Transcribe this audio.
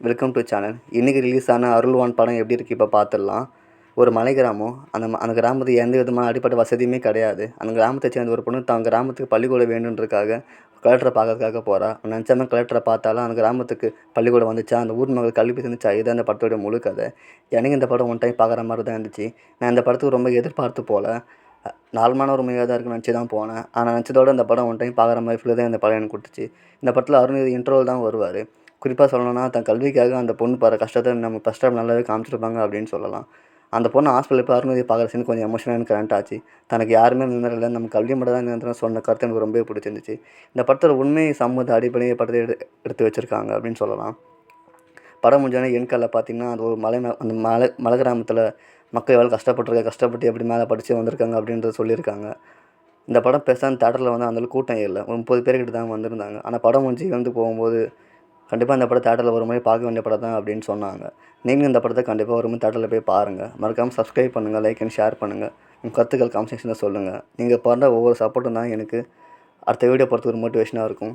Welcome to channel. இன்றைக்கி release ஆன அருள்வான் படம் எப்படி இருக்குது இப்போ பார்த்துடலாம். ஒரு மலை கிராமம். அந்த கிராமத்துக்கு எந்த விதமான அடிப்படை வசதியுமே கிடையாது. அந்த கிராமத்தை சேர்ந்த ஒரு பொண்ணு தான் கிராமத்துக்கு பள்ளிக்கூடம் வேணுன்றதுக்காக கலெக்டரை பார்க்கறதுக்காக போகிறா. நினச்சாம கலெக்டரை பார்த்தாலும் அந்த கிராமத்துக்கு பள்ளிக்கூடம் வந்துச்சா, அந்த ஊர் மக்கள் கல்வி இருந்துச்சா, இது அந்த படத்தோட முழு கதை. எனக்கு இந்த படம் ஒன் டைம் பார்க்குற மாதிரி தான் இருந்துச்சு. நான் இந்த படத்துக்கு ரொம்ப எதிர்பார்த்து போகல. நார்மலான ஒரு மூவியாக தான் இருக்குன்னு நினச்சி தான் போனேன். ஆனால் நினச்சதோட இந்த படம் ஒன் டைம் பார்க்குற மாதிரி ஃபீல் தான் இந்த படம் எனக்கு கொடுத்துச்சு. இந்த படத்தில் அருண் இன்ட்ரோல் தான் வருவார். குறிப்பாக சொல்லணும்னா, தன் கல்விக்காக அந்த பொண்ணு படுற கஷ்டத்தை நம்ம ஃபஸ்ட் டைம் நல்லாவே காமிச்சிருப்பாங்க அப்படின்னு சொல்லலாம். அந்த பொண்ணு ஹாஸ்பிட்டலில் போய் அருண் பார்க்குற சீன் கொஞ்சம் எமோஷனாக எனக்கு கனெக்ட் ஆச்சு. தனக்கு யாருமே நின்றுல, நம்ம கல்வி மட்டும் தான் நின்று சொன்ன கருத்து எனக்கு ரொம்பவே பிடிச்சிருந்துச்சு. இந்த படத்தில் உண்மை சமூகத்தை அடிப்படையை படத்தை எடுத்து வச்சுருக்காங்க அப்படின்னு சொல்லலாம். படம் முடிஞ்சோடனே எண்காலில் பார்த்திங்கன்னா, அது ஒரு அந்த மலை கிராமத்தில் மக்கள் எவ்வளோ கஷ்டப்பட்டு எப்படி மேலே படித்து வந்திருக்காங்க அப்படின்றத சொல்லியிருக்காங்க. இந்த படம் பெருசாக தேட்டரில் வந்து அந்தளவுக்கு கூட்டம் இல்லை. 30 பேர்கிட்ட தான் வந்திருந்தாங்க. ஆனால் படம் முடிஞ்சு போகும்போது கண்டிப்பாக இந்த படம் தேட்டரில் ஒரு முறை பார்க்க வேண்டிய படம் தான் அப்படின்னு சொன்னாங்க. நீங்களும் இந்த படத்தை கண்டிப்பாக ஒரு முறை தேட்டரில் போய் பாருங்கள். மறக்காமல் சப்ஸ்கிரைப் பண்ணுங்கள், லைக் அண்ட் ஷேர் பண்ணுங்கள். உங்கள் கருத்துக்கள் கமெண்ட் செக்ஷனில் சொல்லுங்கள். நீங்கள் பண்ணுற ஒவ்வொரு சப்போர்ட்டும் தான் எனக்கு அடுத்த வீடியோ போகிறதுக்கு ஒரு மோட்டிவேஷனாக இருக்கும்.